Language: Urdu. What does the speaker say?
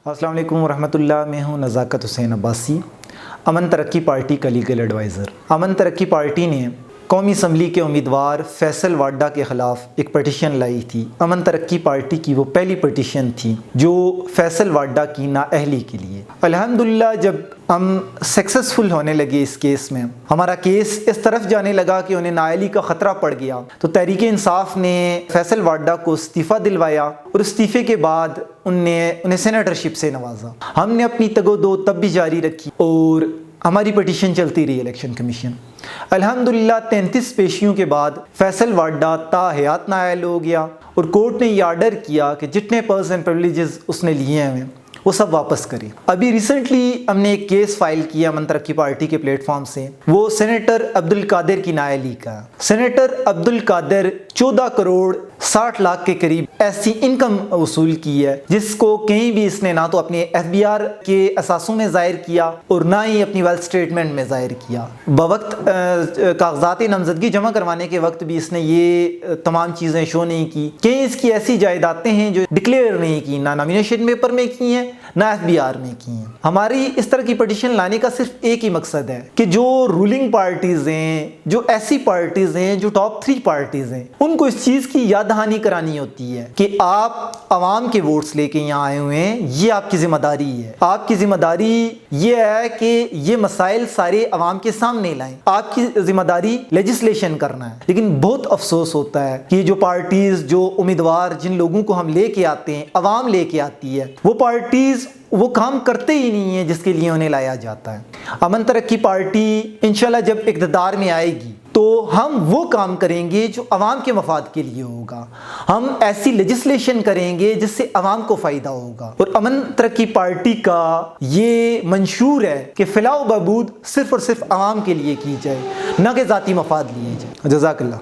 السلام علیکم ورحمۃ اللہ، میں ہوں نزاکت حسین عباسی، امن ترقی پارٹی کا لیگل ایڈوائزر۔ امن ترقی پارٹی نے قومی اسمبلی کے امیدوار فیصل واڈا کے خلاف ایک پٹیشن لائی تھی۔ امن ترقی پارٹی کی وہ پہلی پٹیشن تھی جو فیصل واڈا کی نااہلی کے لیے۔ الحمدللہ جب ہم سکسیسفل ہونے لگے اس کیس میں، ہمارا کیس اس طرف جانے لگا کہ انہیں نااہلی کا خطرہ پڑ گیا، تو تحریک انصاف نے فیصل واڈا کو استعفیٰ دلوایا اور استعفے کے بعد انہیں سینیٹرشپ سے نوازا۔ ہم نے اپنی تگ و دو تب بھی جاری رکھی اور ہماری پٹیشن چلتی رہی الیکشن کمیشن۔ الحمدللہ 33 پیشیوں کے بعد فیصل واڈا تا حیات نااہل ہو گیا اور کورٹ نے یہ آرڈر کیا کہ جتنے پرز اینڈ پریویلیجز اس نے لیے ہیں وہ سب واپس کرے۔ ابھی ریسنٹلی ہم نے ایک کیس فائل کیا امن ترقی پارٹی کے پلیٹ فارم سے، وہ سینیٹر عبدالقادر کی نااہلی کا۔ سینیٹر عبدالقادر 14 کروڑ 60 لاکھ کے قریب ایسی انکم وصول کی ہے جس کو کہیں بھی اس نے نہ تو اپنے FBR کے اثاثوں میں ظاہر کیا اور نہ ہی اپنی ویلتھ اسٹیٹمنٹ میں ظاہر کیا۔ بوقت کاغذات نامزدگی جمع کروانے کے وقت بھی اس نے یہ تمام چیزیں شو نہیں کی۔ کہیں اس کی ایسی جائیدادیں ہیں جو ڈکلیئر نہیں کی، نہ نامینیشن پیپر میں کی ہیں نہ FBR میں کی ہیں۔ ہماری اس طرح کی پٹیشن لانے کا صرف ایک ہی مقصد ہے کہ جو رولنگ پارٹیز ہیں، جو ایسی پارٹیز ہیں جو ٹاپ 3 پارٹیز ہیں، ان کو اس چیز کی یاد دہانی کرانی ہوتی ہے کہ آپ عوام کے ووٹس لے کے یہاں آئے ہوئے ہیں، یہ آپ کی ذمہ داری ہے۔ آپ کی ذمہ داری یہ ہے کہ یہ مسائل سارے عوام کے سامنے لائیں، آپ کی ذمہ داری لیجسلیشن کرنا ہے۔ لیکن بہت افسوس ہوتا ہے کہ جو پارٹیز، جو امیدوار، جن لوگوں کو ہم لے کے آتے ہیں، عوام لے کے آتی ہے، وہ پارٹیز وہ کام کرتے ہی نہیں ہیں جس کے لیے انہیں لایا جاتا ہے۔ امن ترقی پارٹی انشاءاللہ جب اقتدار میں آئے گی تو ہم وہ کام کریں گے جو عوام کے مفاد کے لیے ہوگا، ہم ایسی لیجسلیشن کریں گے جس سے عوام کو فائدہ ہوگا۔ اور امن ترقی پارٹی کا یہ منشور ہے کہ فلاح و بہبود صرف اور صرف عوام کے لیے کی جائے، نہ کہ ذاتی مفاد لیے جائے۔ جزاک اللہ۔